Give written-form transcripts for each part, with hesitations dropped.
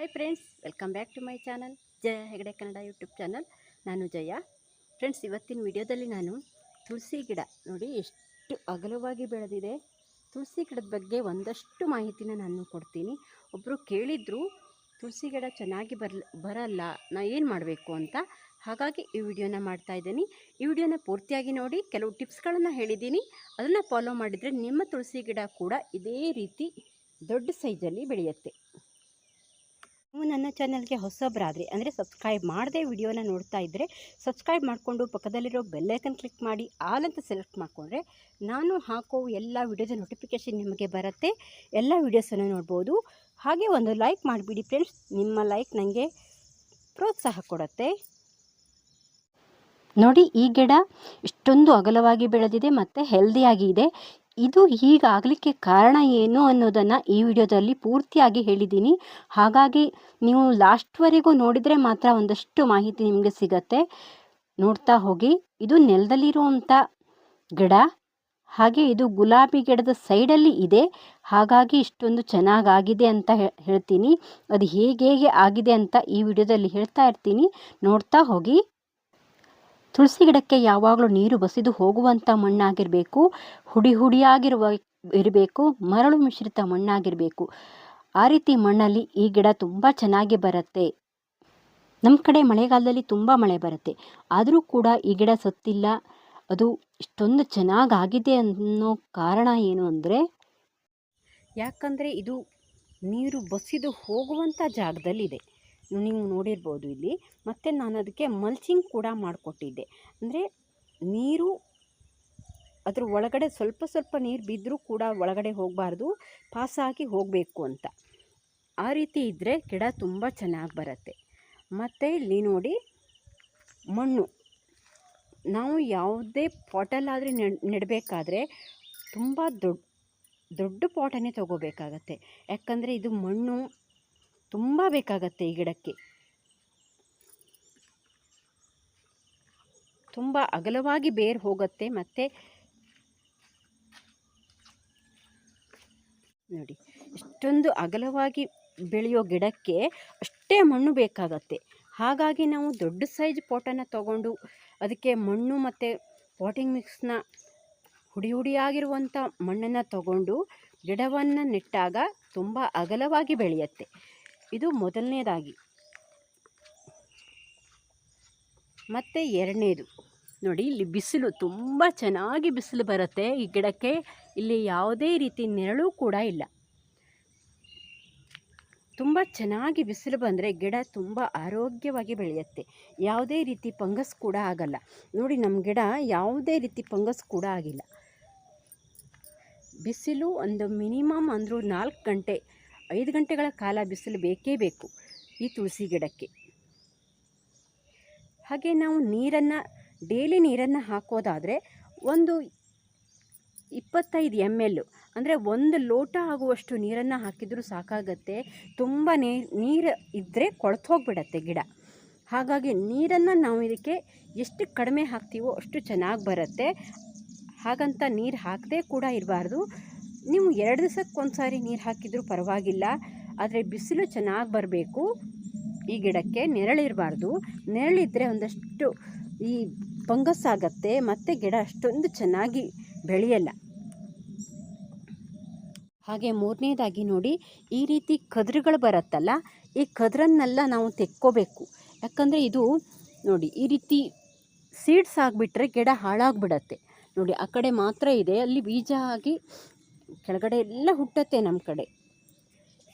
Hi friends, welcome back to my channel Jaya Hegade Kannada YouTube channel. ನಾನು Jaya. Friends, ಇವತ್ತಿನ ವಿಡಿಯೋದಲ್ಲಿ ನಾನು ತುಳಸಿ ಗಿಡ ನೋಡಿ ಎಷ್ಟು ಅಗಲವಾಗಿ ಬೆಳೆದಿದೆ. ತುಳಸಿ ಗಿಡದ ಬಗ್ಗೆ ಒಂದಷ್ಟು ಮಾಹಿತಿನ ನಾನು ಕೊಡ್ತೀನಿ. ಒಬ್ಬರು ಕೇಳಿದ್ರು ತುಳಸಿ ಗಿಡ ಚೆನ್ನಾಗಿ ಬರಲ್ಲ, ನಾ ಏನು ಮಾಡಬೇಕು ಅಂತ. ಹಾಗಾಗಿ ಈ ವಿಡಿಯೋನ ಮಾಡ್ತಾ ಇದ್ದೀನಿ. ಈ ವಿಡಿಯೋನ ಪೂರ್ತಿಯಾಗಿ ನೋಡಿ. ಕೆಲವು ಟಿಪ್ಸ್ಗಳನ್ನು ಹೇಳಿದ್ದೀನಿ, ಅದನ್ನು ಫಾಲೋ ಮಾಡಿದರೆ ನಿಮ್ಮ ತುಳಸಿ ಗಿಡ ಕೂಡ ಇದೇ ರೀತಿ ದೊಡ್ಡ ಸೈಜಲ್ಲಿ ಬೆಳೆಯುತ್ತೆ. ನೀವು ನನ್ನ ಚಾನಲ್ಗೆ ಹೊಸಬರಾದರೆ ಅಂದರೆ ಸಬ್ಸ್ಕ್ರೈಬ್ ಮಾಡದೆ ವಿಡಿಯೋನ ನೋಡ್ತಾ ಇದ್ದರೆ ಸಬ್ಸ್ಕ್ರೈಬ್ ಮಾಡಿಕೊಂಡು ಪಕ್ಕದಲ್ಲಿರೋ ಬೆಲ್ಲೈಕನ್ ಕ್ಲಿಕ್ ಮಾಡಿ ಆಲ್ ಅಂತ ಸೆಲೆಕ್ಟ್ ಮಾಡಿಕೊಂಡ್ರೆ ನಾನು ಹಾಕೋ ಎಲ್ಲ ವಿಡಿಯೋದ ನೋಟಿಫಿಕೇಷನ್ ನಿಮಗೆ ಬರುತ್ತೆ. ಎಲ್ಲ ವೀಡಿಯೋಸನ್ನು ನೋಡ್ಬೋದು. ಹಾಗೆ ಒಂದು ಲೈಕ್ ಮಾಡಿಬಿಡಿ ಫ್ರೆಂಡ್ಸ್, ನಿಮ್ಮ ಲೈಕ್ ನನಗೆ ಪ್ರೋತ್ಸಾಹ ಕೊಡುತ್ತೆ. ನೋಡಿ, ಈ ಗಿಡ ಇಷ್ಟೊಂದು ಅಗಲವಾಗಿ ಬೆಳೆದಿದೆ ಮತ್ತು ಹೆಲ್ದಿಯಾಗಿ ಇದೆ. ಇದು ಹೀಗಾಗಲಿಕ್ಕೆ ಕಾರಣ ಏನು ಅನ್ನೋದನ್ನು ಈ ವಿಡಿಯೋದಲ್ಲಿ ಪೂರ್ತಿಯಾಗಿ ಹೇಳಿದ್ದೀನಿ. ಹಾಗಾಗಿ ನೀವು ಲಾಸ್ಟ್ವರೆಗೂ ನೋಡಿದರೆ ಮಾತ್ರ ಒಂದಷ್ಟು ಮಾಹಿತಿ ನಿಮಗೆ ಸಿಗತ್ತೆ. ನೋಡ್ತಾ ಹೋಗಿ. ಇದು ನೆಲದಲ್ಲಿರುವಂಥ ಗಿಡ. ಹಾಗೆ ಇದು ಗುಲಾಬಿ ಗಿಡದ ಸೈಡಲ್ಲಿ ಇದೆ. ಹಾಗಾಗಿ ಇಷ್ಟೊಂದು ಚೆನ್ನಾಗಾಗಿದೆ ಅಂತ ಹೇಳ್ತೀನಿ. ಅದು ಹೇಗೆ ಆಗಿದೆ ಅಂತ ಈ ವಿಡಿಯೋದಲ್ಲಿ ಹೇಳ್ತಾ ಇರ್ತೀನಿ, ನೋಡ್ತಾ ಹೋಗಿ. ತುಳಸಿ ಗಿಡಕ್ಕೆ ಯಾವಾಗಲೂ ನೀರು ಬಸಿದು ಹೋಗುವಂಥ ಮಣ್ಣಾಗಿರಬೇಕು. ಇರಬೇಕು. ಮರಳು ಮಿಶ್ರಿತ ಮಣ್ಣಾಗಿರಬೇಕು. ಆ ರೀತಿ ಮಣ್ಣಲ್ಲಿ ಈ ಗಿಡ ತುಂಬ ಚೆನ್ನಾಗಿ ಬರುತ್ತೆ. ನಮ್ಮ ಕಡೆ ಮಳೆಗಾಲದಲ್ಲಿ ತುಂಬ ಮಳೆ ಬರುತ್ತೆ, ಆದರೂ ಕೂಡ ಈ ಗಿಡ ಸತ್ತಿಲ್ಲ. ಅದು ಇಷ್ಟೊಂದು ಚೆನ್ನಾಗಾಗಿದೆ ಅನ್ನೋ ಕಾರಣ ಏನು ಅಂದರೆ, ಯಾಕಂದರೆ ಇದು ನೀರು ಬಸಿದು ಹೋಗುವಂಥ ಜಾಗದಲ್ಲಿದೆ. ನೀವು ನೋಡಿರ್ಬೋದು ಇಲ್ಲಿ. ಮತ್ತು ನಾನು ಅದಕ್ಕೆ ಮಲ್ಚಿಂಗ್ ಕೂಡ ಮಾಡಿಕೊಟ್ಟಿದ್ದೆ. ಅಂದರೆ ನೀರು ಅದ್ರ ಒಳಗಡೆ ಸ್ವಲ್ಪ ನೀರು ಬಿದ್ದರೂ ಕೂಡ ಒಳಗಡೆ ಹೋಗಬಾರ್ದು, ಪಾಸಾಗಿ ಹೋಗಬೇಕು ಅಂತ. ಆ ರೀತಿ ಇದ್ದರೆ ಗಿಡ ತುಂಬ ಚೆನ್ನಾಗಿ ಬರುತ್ತೆ. ಮತ್ತು ಇಲ್ಲಿ ನೋಡಿ, ಮಣ್ಣು ನಾವು ಯಾವುದೇ ಪಾಟಲ್ಲಾದರೆ ನೆಡಬೇಕಾದ್ರೆ ತುಂಬ ದೊಡ್ಡ ಪಾಟನ್ನೇ ತೊಗೋಬೇಕಾಗತ್ತೆ. ಯಾಕಂದರೆ ಇದು ಮಣ್ಣು ತುಂಬ ಬೇಕಾಗತ್ತೆ ಈ ಗಿಡಕ್ಕೆ. ತುಂಬ ಅಗಲವಾಗಿ ಬೇರು ಹೋಗುತ್ತೆ. ಮತ್ತು ನೋಡಿ, ಇಷ್ಟೊಂದು ಅಗಲವಾಗಿ ಬೆಳೆಯೋ ಗಿಡಕ್ಕೆ ಅಷ್ಟೇ ಮಣ್ಣು ಬೇಕಾಗತ್ತೆ. ಹಾಗಾಗಿ ನಾವು ದೊಡ್ಡ ಸೈಜ್ ಪಾಟನ್ನು ತಗೊಂಡು ಅದಕ್ಕೆ ಮಣ್ಣು ಮತ್ತು ಪಾಟಿಂಗ್ ಮಿಕ್ಸ್ನ ಹುಡಿಯಾಗಿರುವಂಥ ಮಣ್ಣನ್ನು ತಗೊಂಡು ಗಿಡವನ್ನು ನೆಟ್ಟಾಗ ತುಂಬ ಅಗಲವಾಗಿ ಬೆಳೆಯುತ್ತೆ. ಇದು ಮೊದಲನೇದಾಗಿ. ಮತ್ತು ಎರಡನೇದು ನೋಡಿ, ಇಲ್ಲಿ ಬಿಸಿಲು ತುಂಬ ಚೆನ್ನಾಗಿ ಬಿಸಿಲು ಬರುತ್ತೆ ಈ ಗಿಡಕ್ಕೆ. ಇಲ್ಲಿ ಯಾವುದೇ ರೀತಿ ನೆರಳು ಕೂಡ ಇಲ್ಲ. ತುಂಬ ಚೆನ್ನಾಗಿ ಬಿಸಿಲು ಬಂದರೆ ಗಿಡ ತುಂಬ ಆರೋಗ್ಯವಾಗಿ ಬೆಳೆಯುತ್ತೆ. ಯಾವುದೇ ರೀತಿ ಫಂಗಸ್ ಕೂಡ ಆಗಲ್ಲ. ನೋಡಿ, ನಮ್ಮ ಗಿಡ ಯಾವುದೇ ರೀತಿ ಫಂಗಸ್ ಕೂಡ ಆಗಿಲ್ಲ. ಬಿಸಿಲು ಒಂದು ಮಿನಿಮಮ್ ಅಂದರೂ 4 ಗಂಟೆ 5 ಗಂಟೆಗಳ ಕಾಲ ಬಿಸಿಲು ಬೇಕೇ ಬೇಕು ಈ ತುಳಸಿ ಗಿಡಕ್ಕೆ. ಹಾಗೆ ನಾವು ಡೈಲಿ ನೀರನ್ನು ಹಾಕೋದಾದರೆ ಒಂದು 25 ml ಅಂದರೆ 1 ಲೋಟ ಆಗುವಷ್ಟು ನೀರನ್ನು ಹಾಕಿದರೂ ಸಾಕಾಗತ್ತೆ. ತುಂಬ ನೀರು ಇದ್ದರೆ ಕೊಳೆತು ಹೋಗಿಬಿಡತ್ತೆ ಗಿಡ. ಹಾಗಾಗಿ ನೀರನ್ನು ನಾವು ಇದಕ್ಕೆ ಎಷ್ಟು ಕಡಿಮೆ ಹಾಕ್ತೀವೋ ಅಷ್ಟು ಚೆನ್ನಾಗಿ ಬರುತ್ತೆ. ಹಾಗಂತ ನೀರು ಹಾಕದೇ ಕೂಡ ಇರಬಾರ್ದು. ನೀವು 2 ದಿವಸಕ್ಕೊಂದು ಸಾರಿ ನೀರು ಹಾಕಿದರೂ ಪರವಾಗಿಲ್ಲ. ಆದರೆ ಬಿಸಿಲು ಚೆನ್ನಾಗಿ ಬರಬೇಕು ಈ ಗಿಡಕ್ಕೆ. ನೆರಳಿರಬಾರ್ದು. ನೆರಳಿದ್ದರೆ ಒಂದಷ್ಟು ಈ ಫಂಗಸ್ ಆಗತ್ತೆ ಮತ್ತು ಗಿಡ ಅಷ್ಟೊಂದು ಚೆನ್ನಾಗಿ ಬೆಳೆಯಲ್ಲ. ಹಾಗೆ ಮೂರನೇದಾಗಿ ನೋಡಿ, ಈ ರೀತಿ ಕದ್ರುಗಳು ಬರುತ್ತಲ್ಲ, ಈ ಕದ್ರನ್ನೆಲ್ಲ ನಾವು ತೆಕ್ಕೋಬೇಕು. ಯಾಕಂದರೆ ಇದು ನೋಡಿ, ಈ ರೀತಿ ಸೀಡ್ಸ್ ಆಗಿಬಿಟ್ರೆ ಗಿಡ ಹಾಳಾಗಿಬಿಡತ್ತೆ. ನೋಡಿ, ಆ ಕಡೆ ಮಾತ್ರ ಇದೆ, ಅಲ್ಲಿ ಬೀಜ ಆಗಿ ಕೆಳಗಡೆ ಎಲ್ಲ ಹುಟ್ಟತ್ತೆ. ನಮ್ಮ ಕಡೆ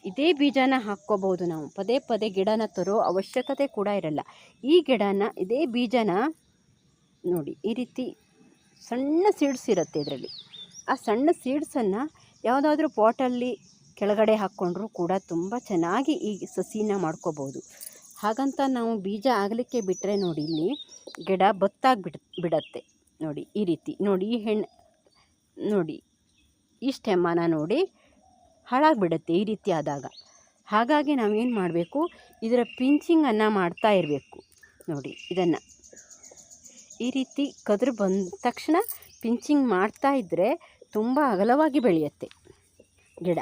ಇದೇ ಬೀಜನ ಹಾಕ್ಕೋಬೋದು ನಾವು. ಪದೇ ಗಿಡನ ತರೋ ಅವಶ್ಯಕತೆ ಕೂಡ ಇರಲ್ಲ. ಈ ಗಿಡನ ಇದೇ ಬೀಜನ ನೋಡಿ, ಈ ರೀತಿ ಸಣ್ಣ ಸೀಡ್ಸ್ ಇರುತ್ತೆ ಇದರಲ್ಲಿ. ಆ ಸಣ್ಣ ಸೀಡ್ಸನ್ನು ಯಾವುದಾದ್ರೂ ಪಾಟಲ್ಲಿ ಕೆಳಗಡೆ ಹಾಕ್ಕೊಂಡ್ರೂ ಕೂಡ ತುಂಬ ಚೆನ್ನಾಗಿ ಈ ಸಸಿನ ಮಾಡ್ಕೋಬೋದು. ಹಾಗಂತ ನಾವು ಬೀಜ ಆಗಲಿಕ್ಕೆ ಬಿಟ್ಟರೆ ನೋಡಿ, ಇಲ್ಲಿ ಗಿಡ ಬಿಡತ್ತೆ. ನೋಡಿ, ಈ ರೀತಿ ನೋಡಿ, ಈ ನೋಡಿ, ಈ ಸ್ಟೆಮ್ಮನ ನೋಡಿ ಹಾಳಾಗಿಬಿಡುತ್ತೆ ಈ ರೀತಿ ಆದಾಗ. ಹಾಗಾಗಿ ನಾವೇನು ಮಾಡಬೇಕು, ಇದರ ಪಿಂಚಿಂಗನ್ನು ಮಾಡ್ತಾ ಇರಬೇಕು. ನೋಡಿ, ಇದನ್ನು ಈ ರೀತಿ ಕದ್ರು ಬಂದ ತಕ್ಷಣ ಪಿಂಚಿಂಗ್ ಮಾಡ್ತಾ ಇದ್ದರೆ ತುಂಬ ಅಗಲವಾಗಿ ಬೆಳೆಯುತ್ತೆ ಗಿಡ.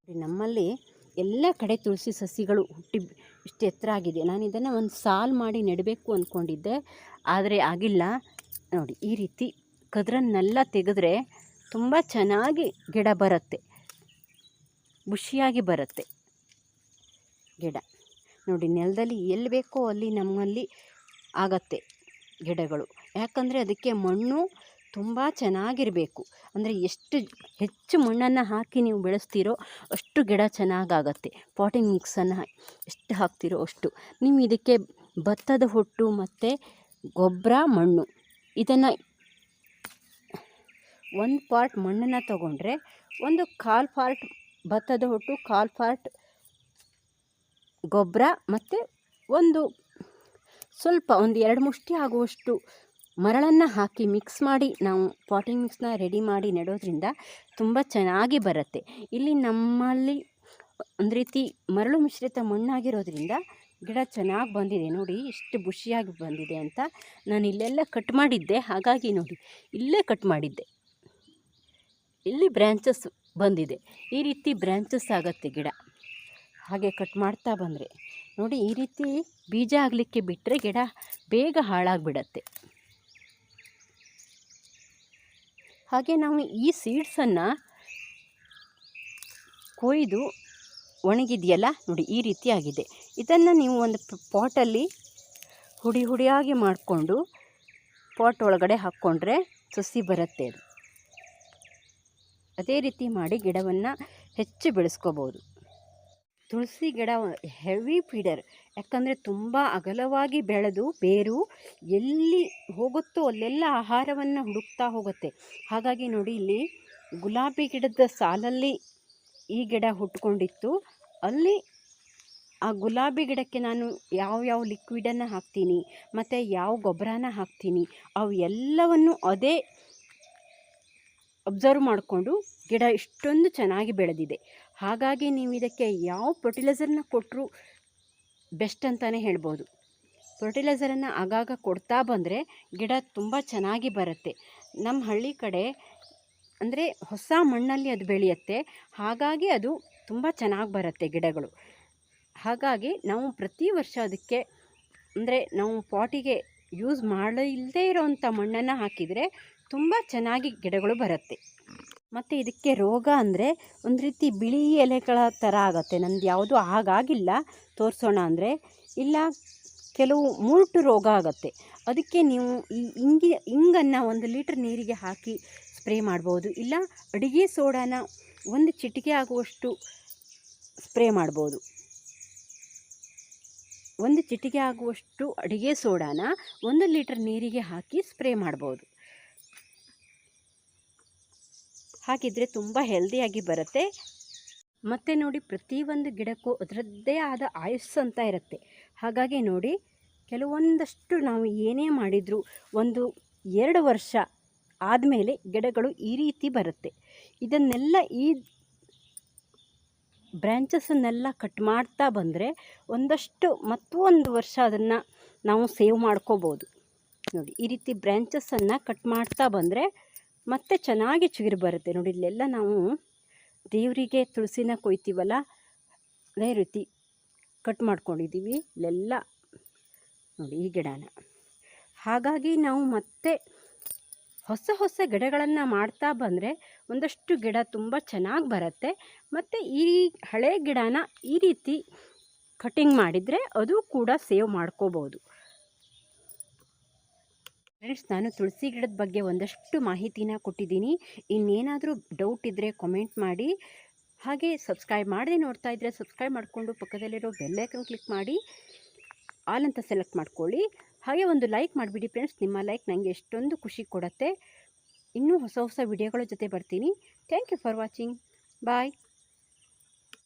ನಮ್ಮಲ್ಲಿ ಎಲ್ಲ ಕಡೆ ತುಳಸಿ ಸಸಿಗಳು ಹುಟ್ಟಿ ಇಷ್ಟು ಎತ್ತರ ಆಗಿದೆ. ನಾನು ಇದನ್ನು ಒಂದು ಸಾಲು ಮಾಡಿ ನೆಡಬೇಕು ಅಂದ್ಕೊಂಡಿದ್ದೆ, ಆದರೆ ಆಗಿಲ್ಲ. ನೋಡಿ, ಈ ರೀತಿ ಕದ್ರನ್ನೆಲ್ಲ ತೆಗೆದ್ರೆ ತುಂಬ ಚೆನ್ನಾಗಿ ಗಿಡ ಬರುತ್ತೆ, ಬುಷಿಯಾಗಿ ಬರುತ್ತೆ ಗಿಡ. ನೋಡಿ, ನೆಲದಲ್ಲಿ ಎಲ್ಲಿ ಬೇಕೋ ಅಲ್ಲಿ ನಮ್ಮಲ್ಲಿ ಆಗತ್ತೆ ಗಿಡಗಳು. ಯಾಕಂದರೆ ಅದಕ್ಕೆ ಮಣ್ಣು ತುಂಬ ಚೆನ್ನಾಗಿರಬೇಕು. ಅಂದರೆ ಎಷ್ಟು ಹೆಚ್ಚು ಮಣ್ಣನ್ನು ಹಾಕಿ ನೀವು ಬೆಳೆಸ್ತೀರೋ ಅಷ್ಟು ಗಿಡ ಚೆನ್ನಾಗಾಗತ್ತೆ. ಪಾಟಿಂಗ್ ಮಿಕ್ಸನ್ನು ಎಷ್ಟು ಹಾಕ್ತೀರೋ ಅಷ್ಟು. ನೀವು ಇದಕ್ಕೆ ಭತ್ತದ ಹೊಟ್ಟು ಮತ್ತು ಗೊಬ್ಬರ, ಮಣ್ಣು, ಇದನ್ನು 1 ಪಾರ್ಟ್ ಮಣ್ಣನ್ನು ತಗೊಂಡ್ರೆ 1/4 ಪಾರ್ಟ್ ಭತ್ತದ ಹೊಟ್ಟು, 1/4 ಪಾರ್ಟ್ ಗೊಬ್ಬರ ಮತ್ತು ಸ್ವಲ್ಪ 1-2 ಮುಷ್ಟಿ ಆಗುವಷ್ಟು ಮರಳನ್ನು ಹಾಕಿ ಮಿಕ್ಸ್ ಮಾಡಿ ನಾವು ಪಾಟಿಂಗ್ ಮಿಕ್ಸ್ನ ರೆಡಿ ಮಾಡಿ ನೆಡೋದ್ರಿಂದ ತುಂಬ ಚೆನ್ನಾಗಿ ಬರುತ್ತೆ. ಇಲ್ಲಿ ನಮ್ಮಲ್ಲಿ ಒಂದು ರೀತಿ ಮರಳು ಮಿಶ್ರಿತ ಮಣ್ಣಾಗಿರೋದ್ರಿಂದ ಗಿಡ ಚೆನ್ನಾಗಿ ಬಂದಿದೆ. ನೋಡಿ ಎಷ್ಟು ಬುಷಿಯಾಗಿ ಬಂದಿದೆ ಅಂತ. ನಾನು ಇಲ್ಲೆಲ್ಲ ಕಟ್ ಮಾಡಿದ್ದೆ, ಹಾಗಾಗಿ ನೋಡಿ ಇಲ್ಲೇ ಕಟ್ ಮಾಡಿದ್ದೆ. ಇಲ್ಲಿ ಬ್ರ್ಯಾಂಚಸ್ ಬಂದಿದೆ. ಈ ರೀತಿ ಬ್ರ್ಯಾಂಚಸ್ ಆಗುತ್ತೆ ಗಿಡ. ಹಾಗೆ ಕಟ್ ಮಾಡ್ತಾ ಬಂದರೆ ನೋಡಿ, ಈ ರೀತಿ ಬೀಜ ಆಗಲಿಕ್ಕೆ ಬಿಟ್ಟರೆ ಗಿಡ ಬೇಗ ಹಾಳಾಗಿಬಿಡತ್ತೆ. ಹಾಗೆ ನಾವು ಈ ಸೀಡ್ಸನ್ನು ಕೊಯ್ದು ಒಣಗಿದೆಯಲ್ಲ ನೋಡಿ, ಈ ರೀತಿ ಆಗಿದೆ. ಇದನ್ನು ನೀವು ಒಂದು ಪಾಟಲ್ಲಿ ಹುಡಿಯಾಗಿ ಮಾಡಿಕೊಂಡು ಪಾಟ್ ಒಳಗಡೆ ಹಾಕ್ಕೊಂಡ್ರೆ ಸಸಿ ಬರುತ್ತೆ. ಅದೇ ರೀತಿ ಮಾಡಿ ಗಿಡವನ್ನು ಹೆಚ್ಚು ಬೆಳೆಸ್ಕೋಬೋದು. ತುಳಸಿ ಗಿಡ ಹೆವಿ ಫೀಡರ್. ಯಾಕಂದರೆ ತುಂಬ ಅಗಲವಾಗಿ ಬೆಳೆದು ಬೇರು ಎಲ್ಲಿ ಹೋಗುತ್ತೋ ಅಲ್ಲೆಲ್ಲ ಆಹಾರವನ್ನು ಹುಡುಕ್ತಾ ಹೋಗುತ್ತೆ. ಹಾಗಾಗಿ ನೋಡಿ, ಇಲ್ಲಿ ಗುಲಾಬಿ ಗಿಡದ ಸಾಲಲ್ಲಿ ಈ ಗಿಡ ಹುಟ್ಕೊಂಡಿತ್ತು. ಅಲ್ಲಿ ಆ ಗುಲಾಬಿ ಗಿಡಕ್ಕೆ ನಾನು ಯಾವ ಲಿಕ್ವಿಡನ್ನು ಹಾಕ್ತೀನಿ ಮತ್ತು ಯಾವ ಗೊಬ್ಬರನ ಹಾಕ್ತೀನಿ ಅವು ಎಲ್ಲವನ್ನು ಅದೇ ಅಬ್ಸರ್ವ್ ಮಾಡಿಕೊಂಡು ಗಿಡ ಇಷ್ಟೊಂದು ಚೆನ್ನಾಗಿ ಬೆಳೆದಿದೆ. ಹಾಗಾಗಿ ನೀವು ಇದಕ್ಕೆ ಯಾವ ಫರ್ಟಿಲೈಸರ್ನ ಕೊಟ್ಟರೂ ಬೆಸ್ಟ್ ಅಂತಲೇ ಹೇಳ್ಬೋದು. ಫರ್ಟಿಲೈಸರನ್ನು ಆಗಾಗ ಕೊಡ್ತಾ ಬಂದರೆ ಗಿಡ ತುಂಬ ಚೆನ್ನಾಗಿ ಬರುತ್ತೆ. ನಮ್ಮ ಹಳ್ಳಿ ಕಡೆ ಅಂದರೆ ಹೊಸ ಮಣ್ಣಲ್ಲಿ ಅದು ಬೆಳೆಯುತ್ತೆ, ಹಾಗಾಗಿ ಅದು ತುಂಬ ಚೆನ್ನಾಗಿ ಬರುತ್ತೆ ಗಿಡಗಳು. ಹಾಗಾಗಿ ನಾವು ಪ್ರತಿ ವರ್ಷ ಅದಕ್ಕೆ ಅಂದರೆ ನಾವು ಪಾಟಿಗೆ ಯೂಸ್ ಮಾಡಲಿಲ್ಲದೇ ಇರೋವಂಥ ಮಣ್ಣನ್ನು ಹಾಕಿದರೆ ತುಂಬ ಚೆನ್ನಾಗಿ ಗಿಡಗಳು ಬರುತ್ತೆ. ಮತ್ತು ಇದಕ್ಕೆ ರೋಗ ಅಂದರೆ ಒಂದು ರೀತಿ ಬಿಳಿ ಎಲೆಗಳ ಥರ ಆಗುತ್ತೆ. ನಂದು ಯಾವುದೂ ಹಾಗಾಗಿಲ್ಲ, ತೋರಿಸೋಣ ಅಂದರೆ. ಇಲ್ಲ, ಕೆಲವು ಮೂರ್ಟು ರೋಗ ಆಗುತ್ತೆ. ಅದಕ್ಕೆ ನೀವು ಈ ಇಂಗನ್ನು 1 ಲೀಟ್ರ್ ನೀರಿಗೆ ಹಾಕಿ ಸ್ಪ್ರೇ ಮಾಡ್ಬೋದು. ಇಲ್ಲ ಅಡುಗೆ ಸೋಡಾನ 1 ಚಿಟಿಕೆ ಆಗುವಷ್ಟು ಸ್ಪ್ರೇ ಮಾಡ್ಬೋದು. 1 ಚಿಟಿಕೆ ಆಗುವಷ್ಟು ಅಡುಗೆ ಸೋಡಾನ 1 ಲೀಟ್ರ್ ನೀರಿಗೆ ಹಾಕಿ ಸ್ಪ್ರೇ ಮಾಡ್ಬೋದು. ಹಾಗಿದ್ರೆ ತುಂಬ ಹೆಲ್ದಿಯಾಗಿ ಬರುತ್ತೆ. ಮತ್ತು ನೋಡಿ, ಪ್ರತಿಯೊಂದು ಗಿಡಕ್ಕೂ ಅದರದ್ದೇ ಆದ ಆಯುಸ್ಸು ಅಂತ ಇರುತ್ತೆ. ಹಾಗಾಗಿ ನೋಡಿ, ಕೆಲವೊಂದಷ್ಟು ನಾವು ಏನೇ ಮಾಡಿದರೂ 1-2 ವರ್ಷ ಆದಮೇಲೆ ಗಿಡಗಳು ಈ ರೀತಿ ಬರುತ್ತೆ. ಇದನ್ನೆಲ್ಲ ಈ ಬ್ರ್ಯಾಂಚಸ್ಸನ್ನೆಲ್ಲ ಕಟ್ ಮಾಡ್ತಾ ಬಂದರೆ ಒಂದಷ್ಟು ಮತ್ತೊಂದು ವರ್ಷ ಅದನ್ನು ನಾವು ಸೇವ್ ಮಾಡ್ಕೋಬೋದು. ನೋಡಿ, ಈ ರೀತಿ ಬ್ರ್ಯಾಂಚಸ್ಸನ್ನು ಕಟ್ ಮಾಡ್ತಾ ಬಂದರೆ ಮತ್ತೆ ಚೆನ್ನಾಗಿ ಚಿಗುರು ಬರುತ್ತೆ. ನೋಡಿ, ಇಲ್ಲೆಲ್ಲ ನಾವು ದೇವರಿಗೆ ತುಳಸಿನ ಕೊಯ್ತೀವಲ್ಲ, ಅದೇ ರೀತಿ ಕಟ್ ಮಾಡ್ಕೊಂಡಿದ್ದೀವಿ ಇಲ್ಲೆಲ್ಲ ನೋಡಿ ಈ ಗಿಡನ. ಹಾಗಾಗಿ ನಾವು ಮತ್ತೆ ಹೊಸ ಗಿಡಗಳನ್ನು ಮಾಡ್ತಾ ಬಂದರೆ ಒಂದಷ್ಟು ಗಿಡ ತುಂಬ ಚೆನ್ನಾಗಿ ಬರುತ್ತೆ. ಮತ್ತು ಈ ಹಳೆ ಗಿಡನ ಈ ರೀತಿ ಕಟಿಂಗ್ ಮಾಡಿದರೆ ಅದು ಕೂಡ ಸೇವ್ ಮಾಡ್ಕೋಬೋದು. ಫ್ರೆಂಡ್ಸ್, ನಾನು ತುಳಸಿ ಗಿಡದ ಬಗ್ಗೆ ಒಂದಷ್ಟು ಮಾಹಿತಿನ ಕೊಟ್ಟಿದ್ದೀನಿ. ಇನ್ನೇನಾದರೂ ಡೌಟ್ ಇದ್ದರೆ ಕಾಮೆಂಟ್ ಮಾಡಿ. ಹಾಗೆ ಸಬ್ಸ್ಕ್ರೈಬ್ ಮಾಡದೆ ನೋಡ್ತಾ ಇದ್ದರೆ ಸಬ್ಸ್ಕ್ರೈಬ್ ಮಾಡಿಕೊಂಡು ಪಕ್ಕದಲ್ಲಿರೋ ಬೆಲ್ ಐಕನ್ ಕ್ಲಿಕ್ ಮಾಡಿ ಆಲ್ ಅಂತ ಸೆಲೆಕ್ಟ್ ಮಾಡ್ಕೊಳ್ಳಿ. ಹಾಗೆ ಒಂದು ಲೈಕ್ ಮಾಡಿಬಿಡಿ ಫ್ರೆಂಡ್ಸ್. ನಿಮ್ಮ ಲೈಕ್ ನನಗೆ ಎಷ್ಟೊಂದು ಖುಷಿ ಕೊಡುತ್ತೆ. ಇನ್ನೂ ಹೊಸ ವಿಡಿಯೋಗಳ ಜೊತೆ ಬರ್ತೀನಿ. Thank you for watching. Bye.